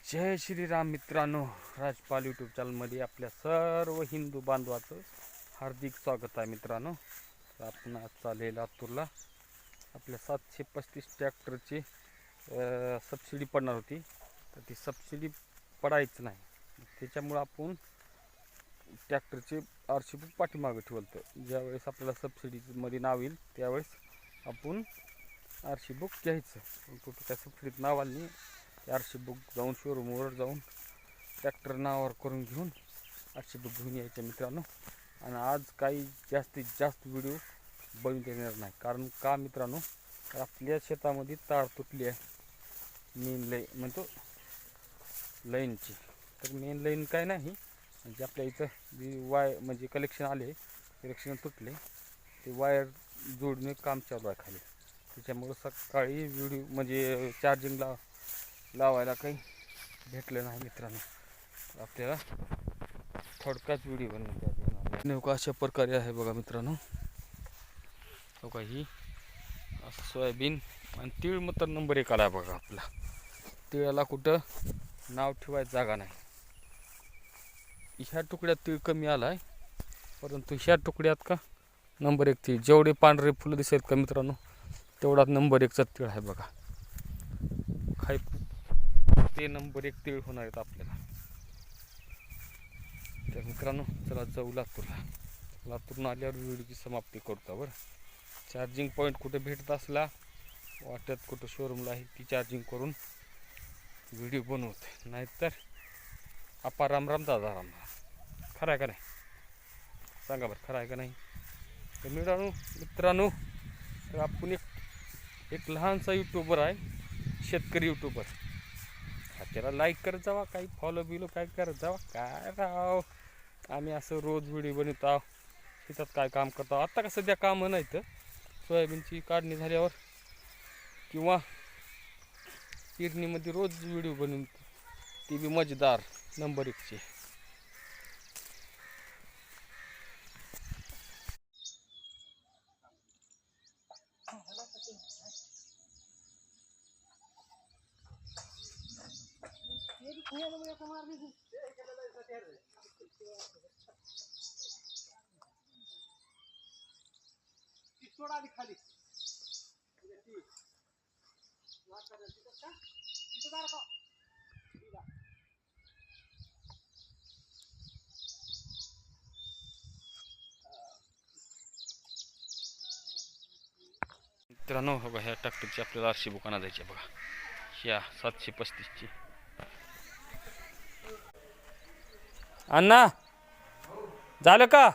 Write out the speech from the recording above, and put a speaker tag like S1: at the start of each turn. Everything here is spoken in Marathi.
S1: जय श्रीराम मित्रांनो, राजपाल यूट्यूब चॅनलमध्ये आपल्या सर्व हिंदू बांधवाचं हार्दिक स्वागत आहे मित्रांनो. आपण आज चालले लातूरला. आपल्या 735 ट्रॅक्टरची सबसिडी पडणार होती, तर ती सबसिडी पडायचं नाही. त्याच्यामुळं आपण ट्रॅक्टरचे आरशी बुक पाठीमागं ठेवलं. ज्यावेळेस आपल्याला सबसिडीमध्ये नाव येईल त्यावेळेस आपण आरशी बुक घ्यायचं. पण कुठं त्या सबसिडीत नाव आलं नाही, आरशी बुक जाऊन शोरूमवर जाऊन ट्रॅक्टर नावावर करून घेऊन आरशी बुक घेऊन यायचे मित्रांनो. आणि आज काही जास्तीत जास्त व्हिडिओ बनवून देणार नाही. कारण का मित्रांनो, आपल्या शेतामध्ये तार तुटली आहे मेन म्हणतो लाईनची. तर मेन लाईन काय नाही, म्हणजे आपल्या इथं जी म्हणजे कलेक्शन आले, कलेक्शन तुटले, ते वायर जोडणे काम चालू आहे खाली. त्याच्यामुळं सकाळी व्हिडिओ म्हणजे चार्जिंगला लावायला काही भेटलं नाही मित्रांनो. आपल्याला थोडक्यात व्हिडिओ बनवून नेमकं अशा प्रकारे आहे बघा मित्रांनो. हो का, ही सोयाबीन आणि तीळ मात्र नंबर 1 आला बघा आपला. तिळाला कुठं नाव ठेवायचं जागा नाही. ह्या तुकड्यात तीळ कमी आला आहे, परंतु ह्या तुकड्यात का नंबर 1 तीळ. जेवढे पांढरे फुलं दिसेल का मित्रांनो, तेवढा नंबर 1चा तीळ आहे बघा. खाय ते नंबर 1 तीळ होणार आहेत आपल्याला. तर मित्रांनो, चला जाऊ लातूरला. लातूरून आल्यावर व्हिडिओची समाप्ती करतो बरं. चार्जिंग पॉईंट कुठे भेटत असला, वाटत कुठं शोरूमला आहे, ती चार्जिंग करून व्हिडिओ बनवते. नाहीतर आपा राम राम दादा राम राम. खरं आहे का नाही सांगा बरं, खरं आहे का नाही? तर मित्रांनो, तर आपण एक लहानसा यूट्यूबर आहे, शेतकरी यूट्यूबर. त्याला लाईक करत जावा, काही फॉलो बिलो काय करत जावा. काय राव, आम्ही असं रोज व्हिडिओ बनवत आहोत, शेतात काय काम करतो. आत्ता का सध्या कामं नाही, तर सोयाबीनची काढणी झाल्यावर किंवा पेरणीमध्ये रोज व्हिडिओ बनवून, ती बी मजेदार नंबर 1ची. खाली मित्रांनो, बघा ह्या ट्रॅक्टरची आपल्याला आरशी बुक आणायची बघा. ह्या 735ची. अण्णा झालं का?